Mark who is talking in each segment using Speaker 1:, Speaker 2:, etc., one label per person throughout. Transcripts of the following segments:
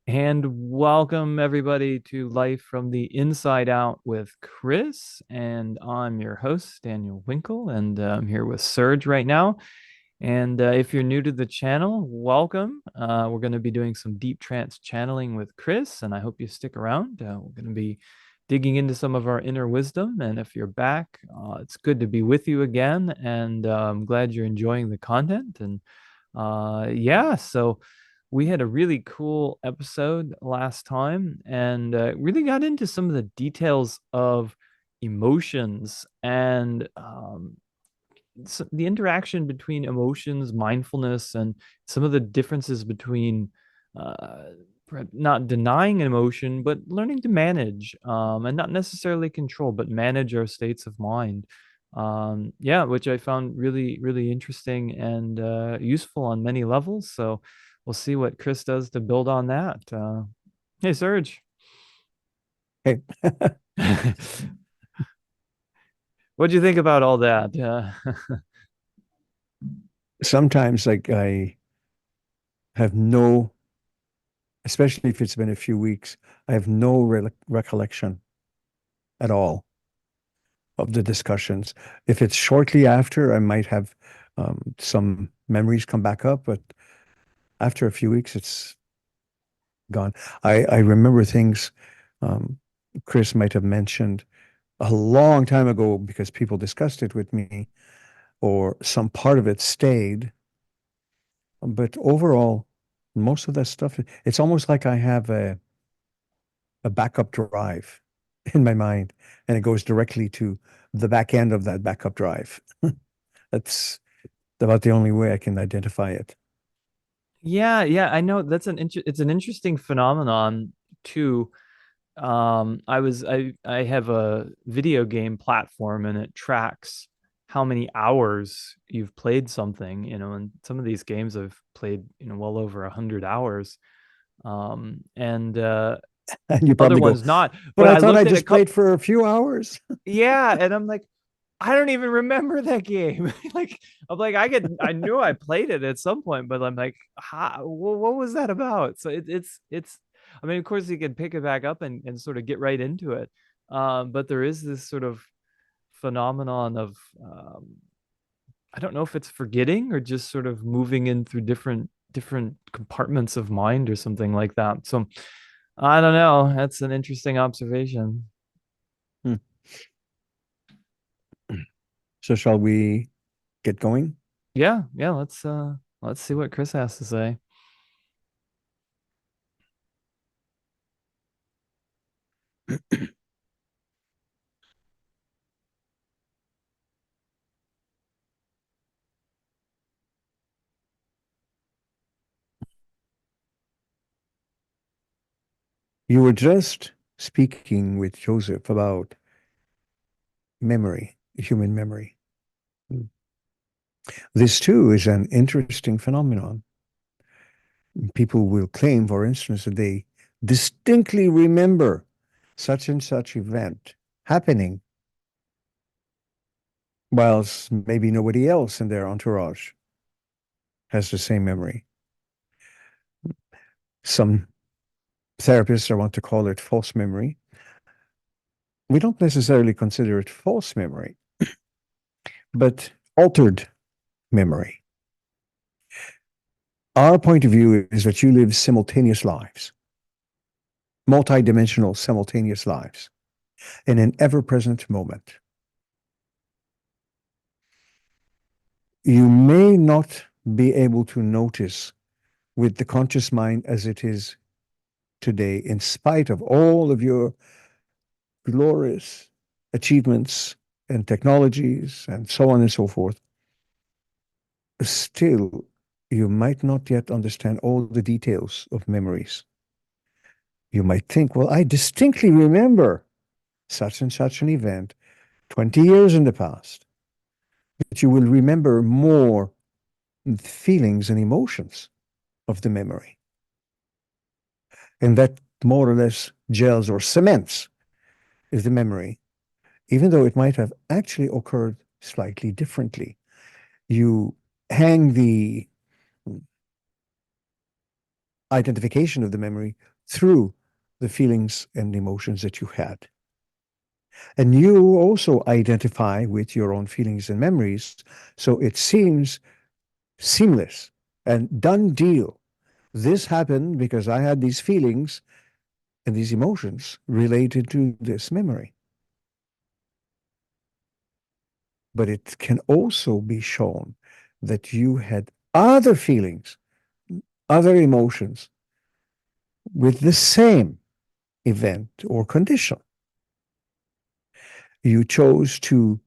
Speaker 1: And welcome everybody to Life from the Inside Out with Kris. And I'm your host, Daniel Winkle, and I'm here with Serge right now. And if you're new to the channel, welcome. We're going to be doing some deep trance channeling with Kris, and I hope you stick around. We're going to be digging into some of our inner wisdom. And if you're back, it's good to be with you again. And I'm glad you're enjoying the content. And yeah, so we had a really cool episode last time and really got into some of the details of emotions and the interaction between emotions, mindfulness, and some of the differences between uh, not denying an emotion, but learning to manage and not necessarily control, but manage our states of mind. Yeah, which I found really, really interesting and useful on many levels. So we'll see what Kris does to build on that. Hey, Serge.
Speaker 2: Hey,
Speaker 1: What'd you think about all that?
Speaker 2: sometimes like I have no, especially if it's been a few weeks, I have no recollection at all of the discussions. If it's shortly after, I might have some memories come back up, but after a few weeks, it's gone. I remember things um, Kris might have mentioned a long time ago because people discussed it with me, or some part of it stayed. But overall, most of that stuff, it's almost like I have a backup drive in my mind, and it goes directly to the back end of that backup drive. That's about the only way I can identify it.
Speaker 1: Yeah, yeah, I know that's it's an interesting phenomenon too. I have a video game platform and it tracks how many hours you've played something, and some of these games I've played, well over 100 hours. And
Speaker 2: And you
Speaker 1: other
Speaker 2: probably go,
Speaker 1: ones not,
Speaker 2: but
Speaker 1: but
Speaker 2: I
Speaker 1: I
Speaker 2: thought I
Speaker 1: looked at a
Speaker 2: just
Speaker 1: couple,
Speaker 2: played for a few hours.
Speaker 1: yeah, and I'm like, I don't even remember that game. Like, I knew I played it at some point, but I'm like, what was that about? So it's, I mean, of course you can pick it back up and sort of get right into it. But there is this sort of phenomenon of, I don't know if it's forgetting or just sort of moving in through different compartments of mind or something like that. So I don't know. That's an interesting observation.
Speaker 2: Hmm. So shall we get going?
Speaker 1: Yeah, yeah, let's see what Kris has to say.
Speaker 2: You were just speaking with Joseph about memory, human memory. This too is an interesting phenomenon. People will claim, for instance, that they distinctly remember such and such event happening, whilst maybe nobody else in their entourage has the same memory. Some therapists want to call it false memory. We don't necessarily consider it false memory, but altered memory. Our point of view is that you live simultaneous lives, multidimensional simultaneous lives, in an ever-present moment. You may not be able to notice with the conscious mind as it is today, in spite of all of your glorious achievements and technologies and so on and so forth. Still, you might not yet understand all the details of memories. You might think, well, I distinctly remember such and such an event 20 years in the past, but you will remember more feelings and emotions of the memory. And that more or less gels or cements is the memory, even though it might have actually occurred slightly differently. You hang the identification of the memory through the feelings and emotions that you had. And you also identify with your own feelings and memories. So it seems seamless and done deal. This happened because I had these feelings and these emotions related to this memory. But it can also be shown that you had other feelings, other emotions with the same event or condition. You chose to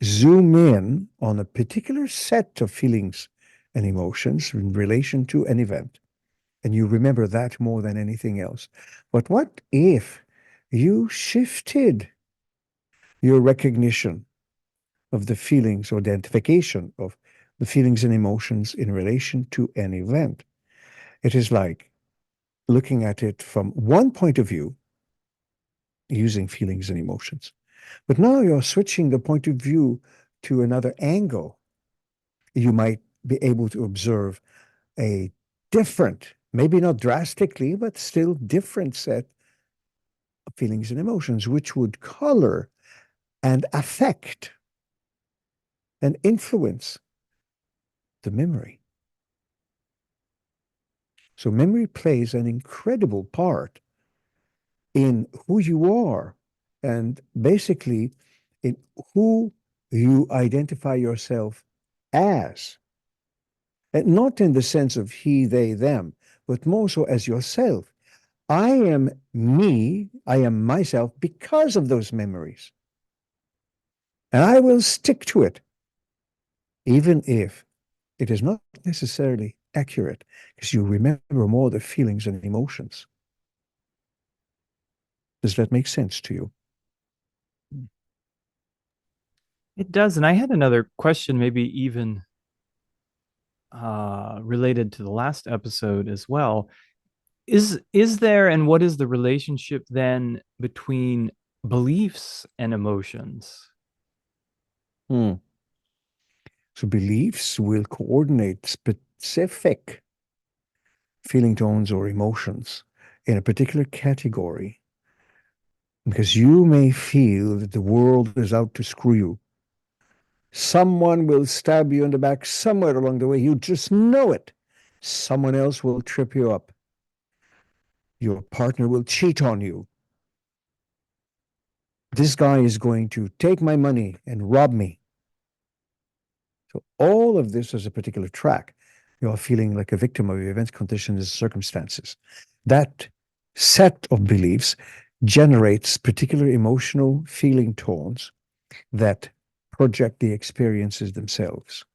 Speaker 2: zoom in on a particular set of feelings and emotions in relation to an event, and you remember that more than anything else. But what if you shifted your recognition of the feelings or identification of the feelings and emotions in relation to an event? It is like looking at it from one point of view using feelings and emotions. But now you're switching the point of view to another angle. You might be able to observe a different, maybe not drastically, but still different set of feelings and emotions, which would color and affect and influence the memory. So memory plays an incredible part in who you are and basically in who you identify yourself as. And not in the sense of he, they, them, but more so as yourself. I am me, I am myself because of those memories. And I will stick to it, even if it is not necessarily accurate, because you remember more the feelings and emotions. Does that make sense to you?
Speaker 1: It does. And I had another question, maybe even related to the last episode as well. Is there, and what is the relationship then between beliefs and emotions?
Speaker 2: Hmm. So beliefs will coordinate specific feeling tones or emotions in a particular category because you may feel that the world is out to screw you. Someone will stab you in the back somewhere along the way. You just know it. Someone else will trip you up. Your partner will cheat on you. This guy is going to take my money and rob me. So all of this is a particular track. You are feeling like a victim of your events, conditions, circumstances. That set of beliefs generates particular emotional feeling tones that project the experiences themselves.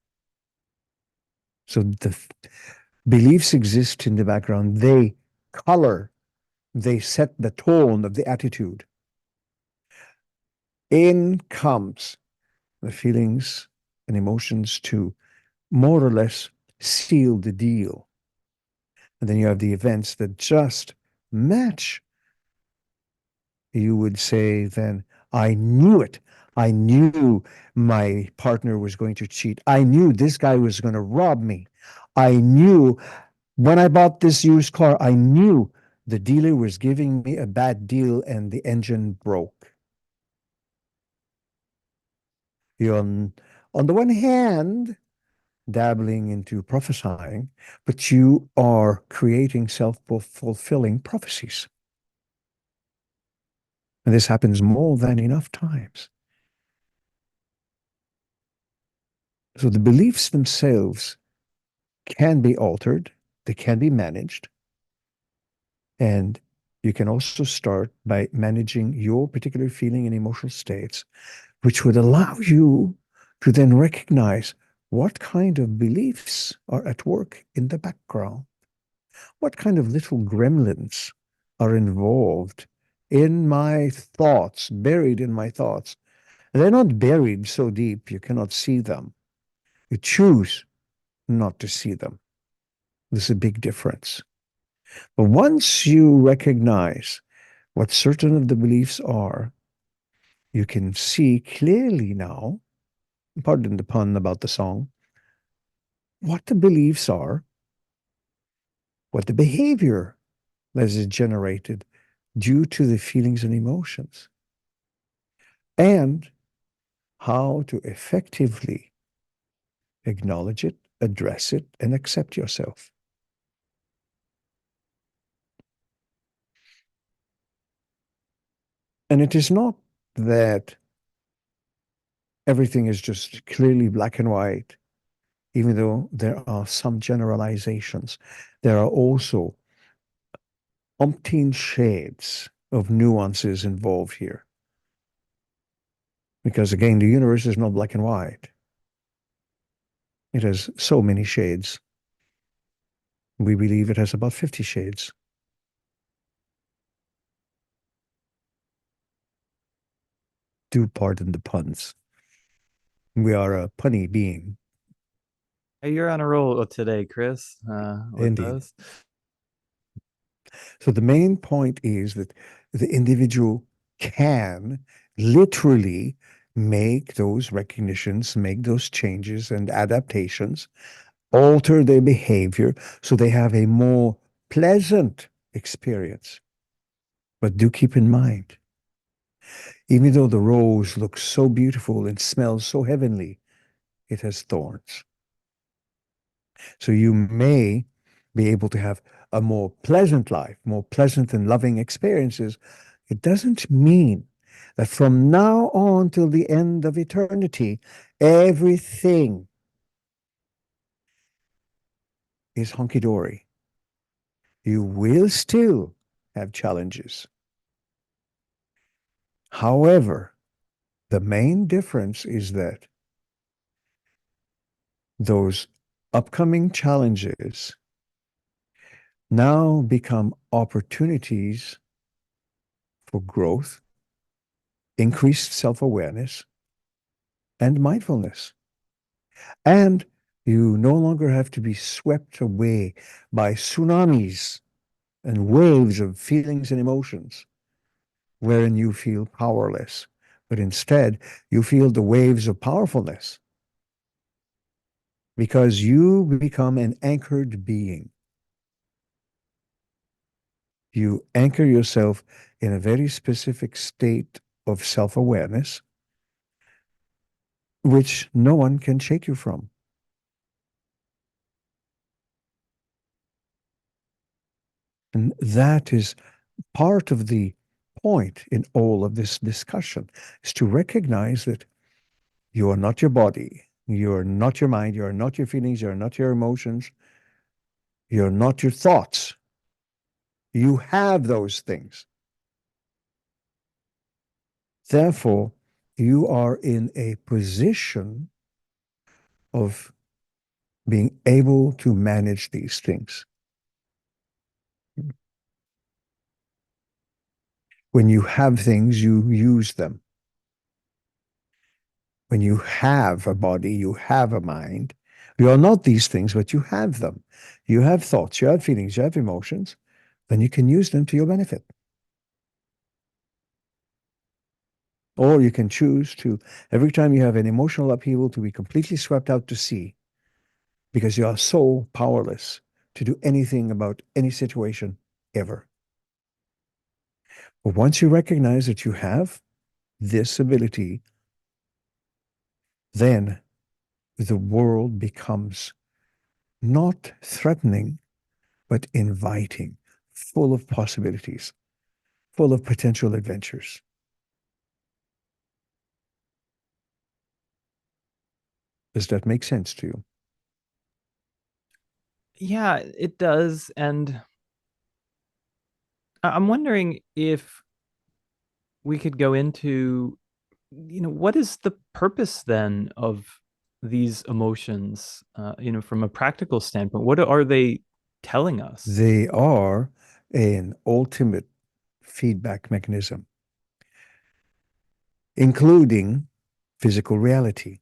Speaker 2: So the beliefs exist in the background. They color, they set the tone of the attitude. In comes the feelings and emotions to more or less seal the deal. And then you have the events that just match. You would say, then, I knew it. I knew my partner was going to cheat. I knew this guy was going to rob me. I knew when I bought this used car, I knew the dealer was giving me a bad deal and the engine broke. You're on the one hand, dabbling into prophesying, but you are creating self-fulfilling prophecies. And this happens more than enough times. So the beliefs themselves can be altered, they can be managed, and you can also start by managing your particular feeling and emotional states, which would allow you to then recognize what kind of beliefs are at work in the background. What kind of little gremlins are involved in my thoughts, buried in my thoughts? And they're not buried so deep you cannot see them. You choose not to see them. There's a big difference. But once you recognize what certain of the beliefs are, you can see clearly now, pardon the pun about the song, what the beliefs are, what the behavior that is generated due to the feelings and emotions, and how to effectively acknowledge it, address it, and accept yourself. And it is not that everything is just clearly black and white, even though there are some generalizations. There are also umpteen shades of nuances involved here. Because again, the universe is not black and white. It has so many shades. We believe it has about 50 shades. Do pardon the puns. We are a punny being,
Speaker 1: Hey, you're on a roll today, Kris, with
Speaker 2: indeed.
Speaker 1: us.
Speaker 2: So the main point is that the individual can literally make those recognitions, make those changes and adaptations, alter their behavior so they have a more pleasant experience. But do keep in mind, even though the rose looks so beautiful and smells so heavenly, it has thorns. So you may be able to have a more pleasant life, more pleasant and loving experiences. It doesn't mean that from now on till the end of eternity, everything is hunky dory. You will still have challenges. However, the main difference is that those upcoming challenges now become opportunities for growth, increased self awareness, and mindfulness. And you no longer have to be swept away by tsunamis and waves of feelings and emotions wherein you feel powerless. But instead, you feel the waves of powerfulness because you become an anchored being. You anchor yourself in a very specific state of self awareness, which no one can shake you from. And that is part of the point in all of this discussion is to recognize that you are not your body, you are not your mind, you are not your feelings, you are not your emotions, you're not your thoughts. You have those things. Therefore, you are in a position of being able to manage these things. When you have things, you use them. When you have a body, you have a mind. You are not these things, but you have them. You have thoughts, you have feelings, you have emotions, then you can use them to your benefit. Or you can choose to, every time you have an emotional upheaval, to be completely swept out to sea because you are so powerless to do anything about any situation ever. But once you recognize that you have this ability, then the world becomes not threatening, but inviting, full of possibilities, full of potential adventures. Does that make sense to you?
Speaker 1: Yeah, it does. And I'm wondering if we could go into, what is the purpose then of these emotions, from a practical standpoint? What are they telling us?
Speaker 2: They are an ultimate feedback mechanism, including physical reality,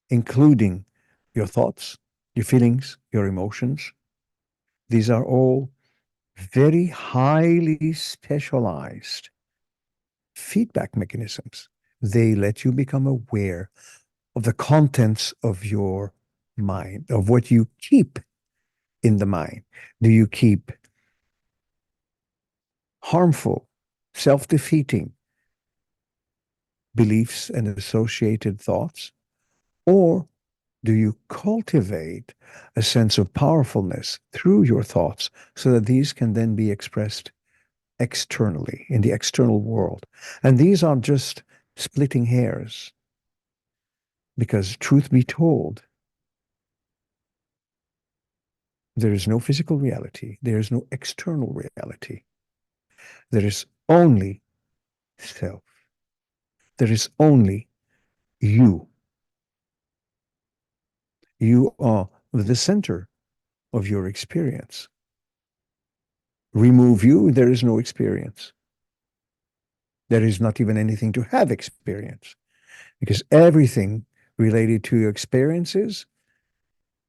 Speaker 2: including your thoughts, your feelings, your emotions. These are all very highly specialized feedback mechanisms. They let you become aware of the contents of your mind, of what you keep in the mind. Do you keep harmful, self-defeating beliefs and associated thoughts? Or do you cultivate a sense of powerfulness through your thoughts so that these can then be expressed externally in the external world? And these aren't just splitting hairs, because truth be told, there is no physical reality, there is no external reality. There is only self. There is only you. You are the center of your experience. Remove you, there is no experience. There is not even anything to have experience, because everything related to your experiences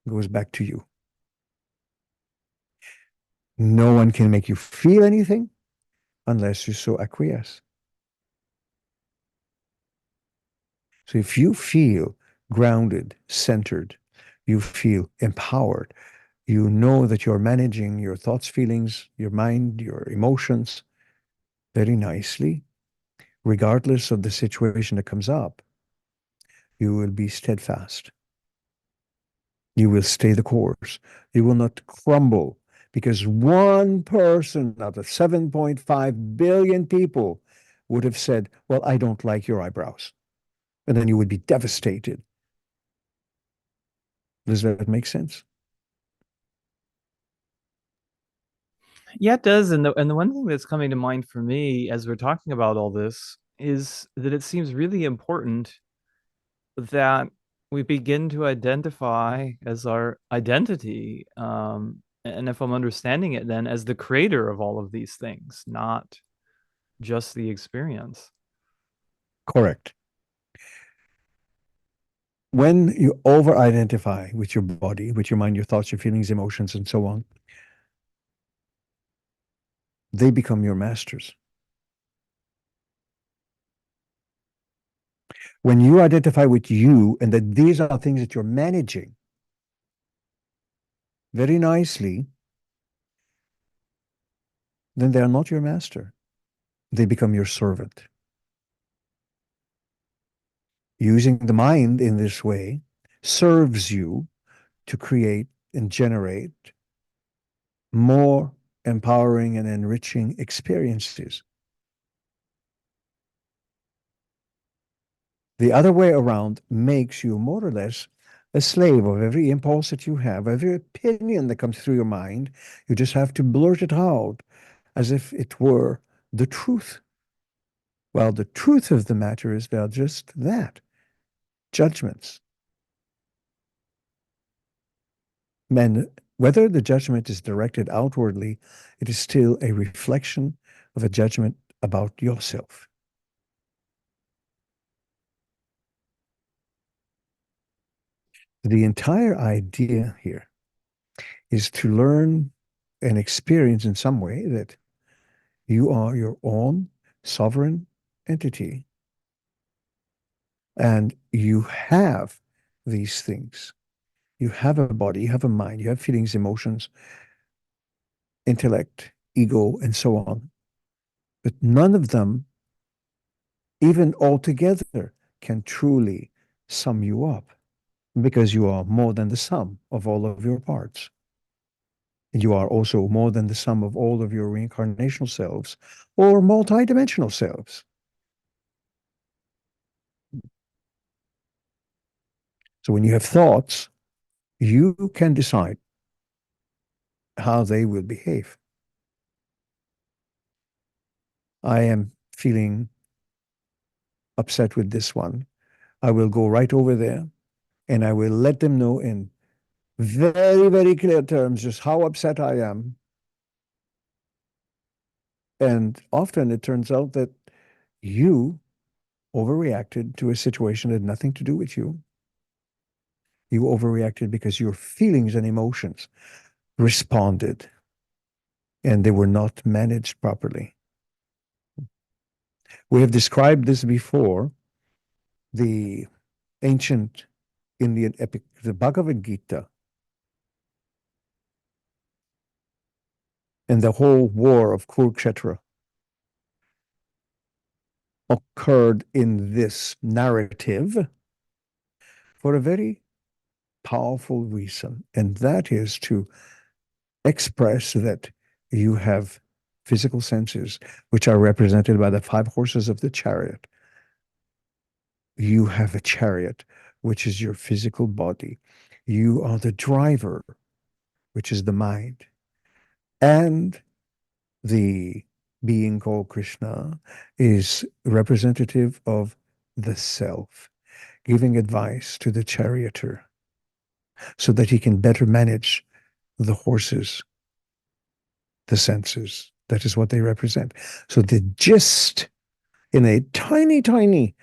Speaker 2: goes back to you. No one can make you feel anything unless you so acquiesce. So if you feel grounded, centered, you feel empowered, you know that you're managing your thoughts, feelings, your mind, your emotions very nicely, regardless of the situation that comes up, you will be steadfast. You will stay the course. You will not crumble because one person out of 7.5 billion people would have said, well, I don't like your eyebrows. And then you would be devastated. Does that make sense?
Speaker 1: Yeah, it does. And the one thing that's coming to mind for me as we're talking about all this is that it seems really important that we begin to identify as our identity. And if I'm understanding it, then as the creator of all of these things, not just the experience.
Speaker 2: Correct. When you over identify with your body, with your mind, your thoughts, your feelings, emotions, and so on, they become your masters. When you identify with you and that these are things that you're managing very nicely, then they are not your master. They become your servant. Using the mind in this way serves you to create and generate more empowering and enriching experiences. The other way around makes you more or less a slave of every impulse that you have, every opinion that comes through your mind. You just have to blurt it out as if it were the truth. Well, the truth of the matter is they're just that, judgments. And whether the judgment is directed outwardly, it is still a reflection of a judgment about yourself. The entire idea here is to learn and experience in some way that you are your own sovereign entity and you have these things. You have a body, you have a mind, you have feelings, emotions, intellect, ego, and so on. But none of them, even altogether, can truly sum you up because you are more than the sum of all of your parts. You are also more than the sum of all of your reincarnational selves or multidimensional selves. So when you have thoughts, you can decide how they will behave. I am feeling upset with this one. I will go right over there and I will let them know in very, very clear terms just how upset I am. And often it turns out that you overreacted to a situation that had nothing to do with you. You overreacted because your feelings and emotions responded and they were not managed properly. We have described this before. The ancient Indian epic, the Bhagavad Gita, and the whole war of Kurukshetra. occurred in this narrative for a very powerful reason, and that is to express that you have physical senses, which are represented by the five horses of the chariot. You have a chariot, which is your physical body. You are the driver, which is the mind. And the being called Krishna is representative of the self, giving advice to the charioteer so that he can better manage the horses, the senses. That is what they represent. So the gist in a tiny, tiny,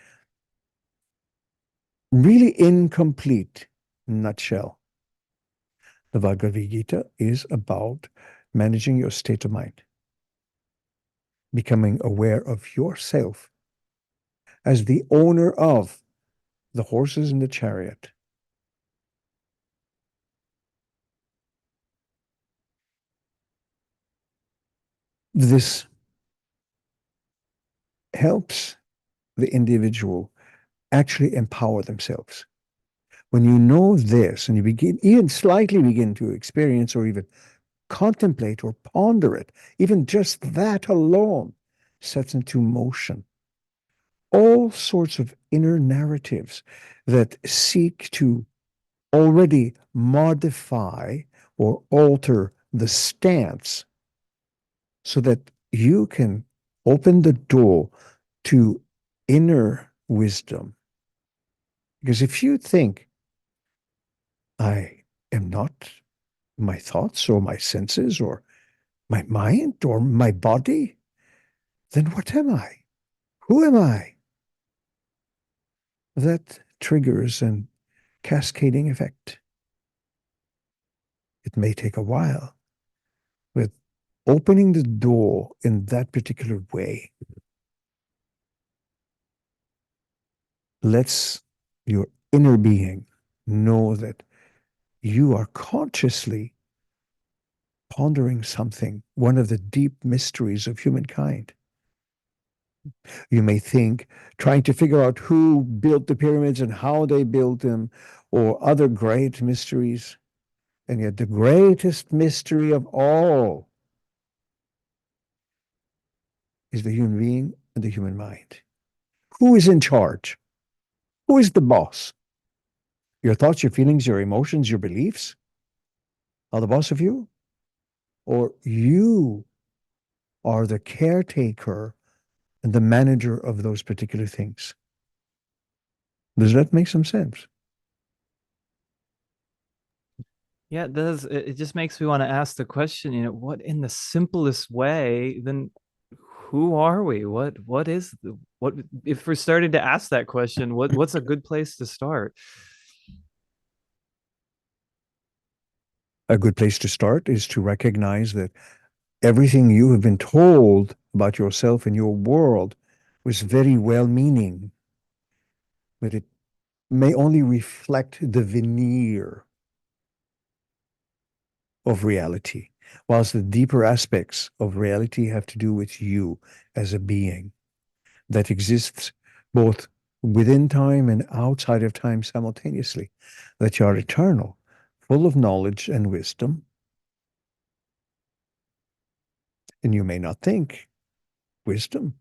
Speaker 2: really incomplete nutshell, the Bhagavad Gita is about managing your state of mind, becoming aware of yourself as the owner of the horses in the chariot. This helps the individual actually empower themselves. When you know this and you begin, even slightly begin to experience or even contemplate or ponder it, even just that alone sets into motion all sorts of inner narratives that seek to already modify or alter the stance so that you can open the door to inner wisdom. Because if you think, I am not my thoughts or my senses or my mind or my body, then what am I? Who am I? That triggers an cascading effect. It may take a while, but opening the door in that particular way lets your inner being know that you are consciously pondering something, one of the deep mysteries of humankind. You may think trying to figure out who built the pyramids and how they built them, or other great mysteries. And yet, the greatest mystery of all is the human being and the human mind. Who is in charge? Who is the boss? Your thoughts, your feelings, your emotions, your beliefs are the boss of you? Or you are the caretaker and the manager of those particular things? Does that make some sense?
Speaker 1: Yeah, it does. It just makes me want to ask the question, what in the simplest way, then who are we? What is what if we're starting to ask that question, what's a good place to start?
Speaker 2: A good place to start is to recognize that everything you have been told about yourself and your world was very well meaning, but it may only reflect the veneer of reality, whilst the deeper aspects of reality have to do with you as a being that exists both within time and outside of time simultaneously, that you are eternal, full of knowledge and wisdom. And you may not think, wisdom,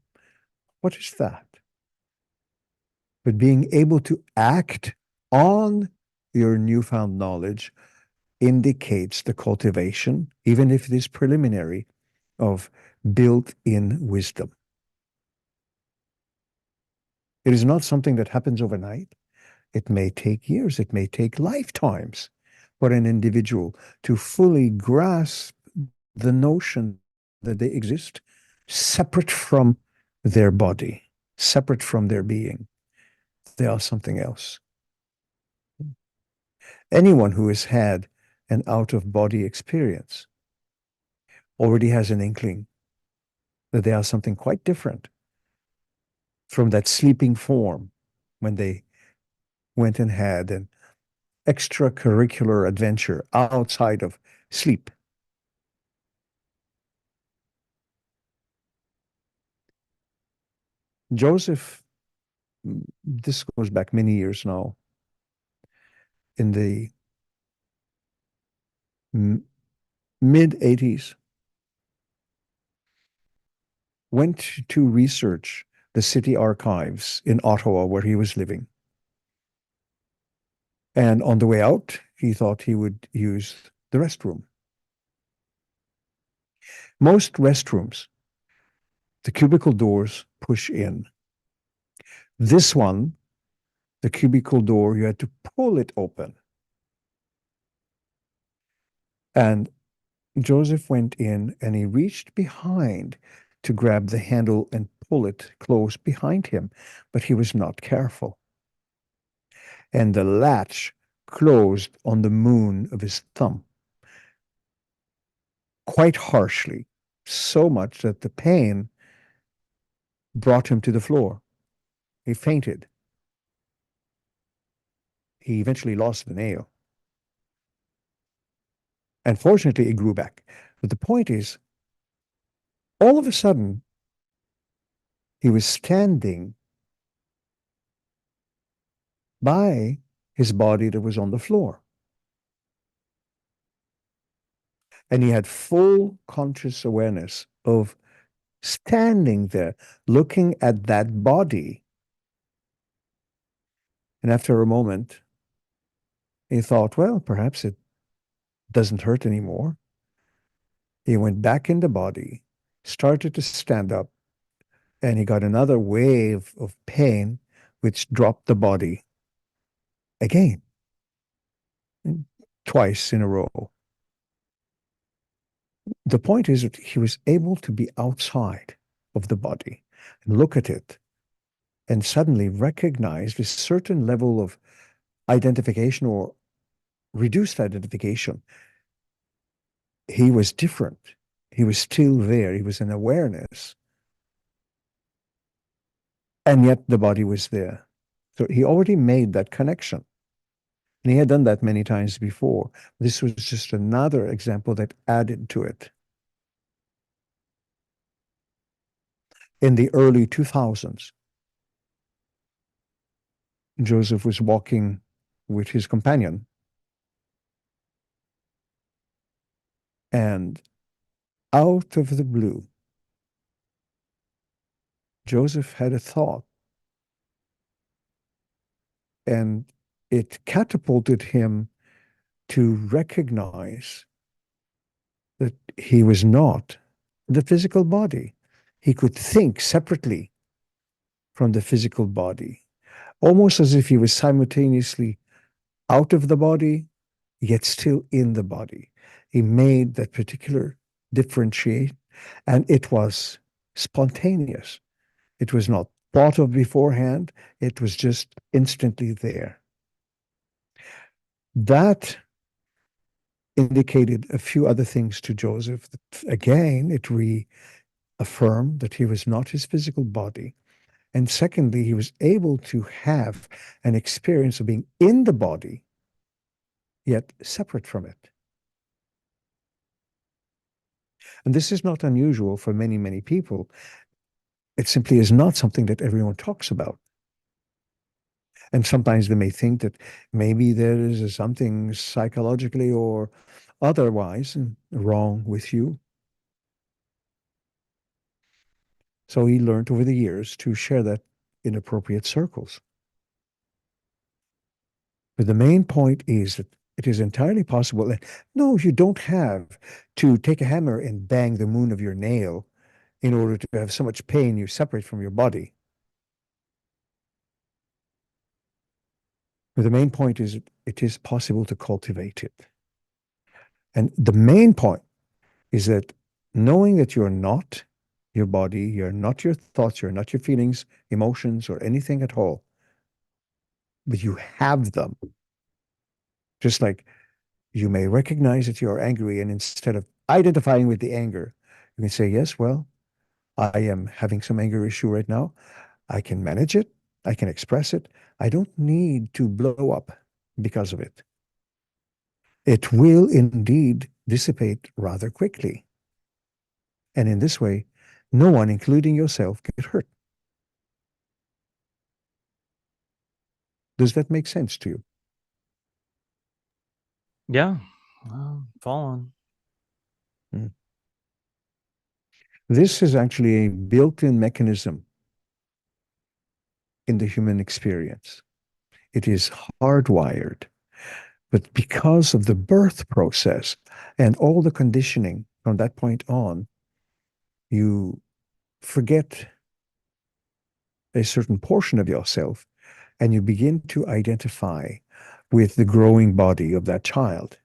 Speaker 2: what is that? But being able to act on your newfound knowledge indicates the cultivation, even if it is preliminary, of built-in wisdom. It is not something that happens overnight. It may take years, it may take lifetimes for an individual to fully grasp the notion that they exist separate from their body, separate from their being. They are something else. Anyone who has had an out-of-body experience already has an inkling that they are something quite different from that sleeping form when they went and had an extracurricular adventure outside of sleep. Joseph, this goes back many years now, in the mid 80s, went to research the city archives in Ottawa where he was living. And on the way out, he thought he would use the restroom. Most restrooms, the cubicle doors push in. This one, the cubicle door, you had to pull it open. And Joseph went in and he reached behind to grab the handle and pull it close behind him, but he was not careful. And the latch closed on the moon of his thumb quite harshly, so much that the pain brought him to the floor. He fainted. He eventually lost the nail. And fortunately, it grew back. But the point is, all of a sudden, he was standing by his body that was on the floor. And he had full conscious awareness of standing there, looking at that body. And after a moment, he thought, well, perhaps it doesn't hurt anymore. He went back in the body, started to stand up, and he got another wave of pain, which dropped the body again, twice in a row. The point is that he was able to be outside of the body and look at it and suddenly recognize this certain level of identification or reduced identification. He was different. He was still there. He was an awareness. And yet the body was there. So he already made that connection. And he had done that many times before. This was just another example that added to it. In the early 2000s, Joseph was walking with his companion, and out of the blue, Joseph had a thought, and it catapulted him to recognize that he was not the physical body. He could think separately from the physical body, almost as if he was simultaneously out of the body, yet still in the body. He made that particular differentiate, and it was spontaneous. It was not thought of beforehand. It was just instantly there. That indicated a few other things to Joseph. Again, it reaffirmed that he was not his physical body. And secondly, he was able to have an experience of being in the body, yet separate from it. And this is not unusual for many, many people. It simply is not something that everyone talks about. And sometimes they may think that maybe there is something psychologically or otherwise wrong with you. So he learned over the years to share that in appropriate circles. But the main point is that it is entirely possible. And no, you don't have to take a hammer and bang the moon of your nail in order to have so much pain you separate from your body. But the main point is it is possible to cultivate it. And the main point is that knowing that you're not your body, you're not your thoughts, you're not your feelings, emotions, or anything at all, but you have them. Just like you may recognize that you're angry, and instead of identifying with the anger, you can say, yes, well, I am having some anger issue right now. I can manage it. I can express it. I don't need to blow up because of it. It will indeed dissipate rather quickly. And in this way, no one, including yourself, get hurt. Does that make sense to you?
Speaker 1: Yeah. Fallen.
Speaker 2: Mm. This is actually a built-in mechanism in the human experience. It is hardwired. But because of the birth process and all the conditioning from that point on, you forget a certain portion of yourself and you begin to identify with the growing body of that child.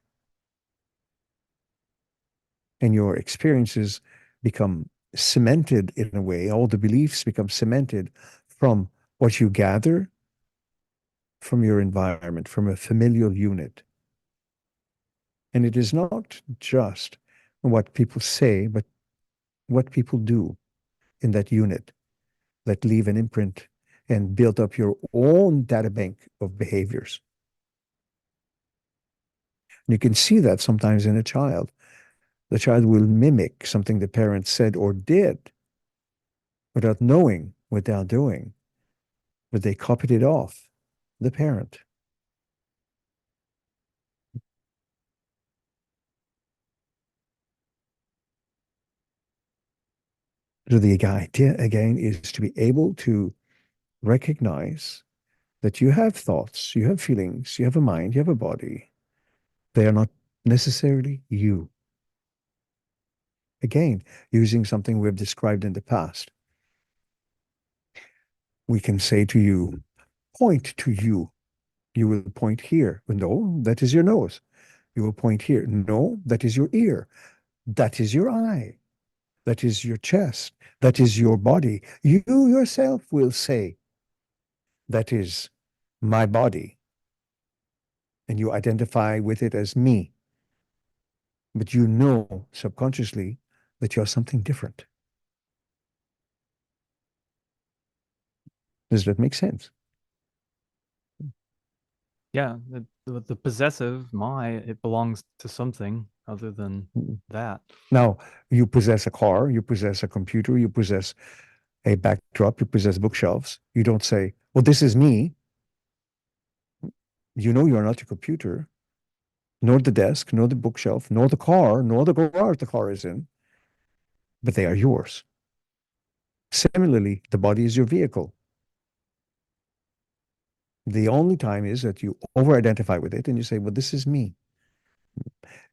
Speaker 2: And your experiences become cemented in a way, all the beliefs become cemented from what you gather from your environment, from a familial unit. And it is not just what people say, but what people do in that unit that leave an imprint and build up your own data bank of behaviors. And you can see that sometimes in a child. The child will mimic something the parent said or did without knowing what they're doing, but they copied it off the parent. So the idea again is to be able to recognize that you have thoughts, you have feelings, you have a mind, you have a body. They are not necessarily you. Again, using something we've described in the past, we can say to you, point to you. You will point here. No, that is your nose. You will point here. No, that is your ear. That is your eye. That is your chest. That is your body. You yourself will say, that is my body. And you identify with it as me. But you know subconsciously that you're something different. Does that make sense?
Speaker 1: Yeah. The possessive, it belongs to something other than that.
Speaker 2: Now, you possess a car, you possess a computer, you possess a backdrop, you possess bookshelves. You don't say, well, this is me. You know you're not your computer, nor the desk, nor the bookshelf, nor the car, nor the garage the car is in, but they are yours. Similarly, the body is your vehicle. The only time is that you over identify with it and you say, well, this is me.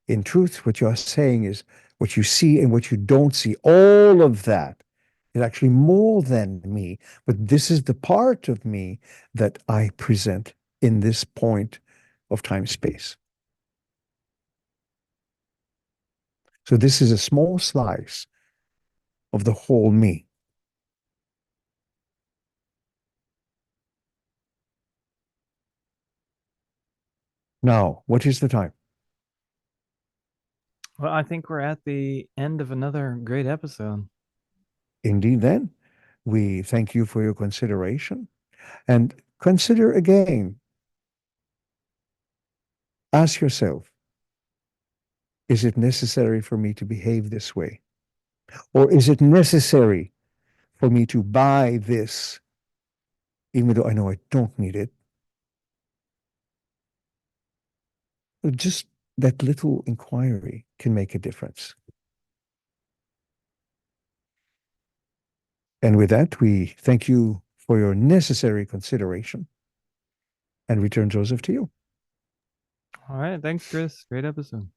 Speaker 2: In truth, what you're saying is what you see and what you don't see, all of that is actually more than me. But this is the part of me that I present in this point of time space. So this is a small slice of the whole me. Now, what is the time?
Speaker 1: Well, I think we're at the end of another great episode.
Speaker 2: Indeed, then, we thank you for your consideration and consider again, ask yourself, is it necessary for me to behave this way? Or is it necessary for me to buy this, even though I know I don't need it? Just that little inquiry can make a difference. And with that, we thank you for your necessary consideration and return Joseph to you.
Speaker 1: All right. Thanks, Kris. Great episode.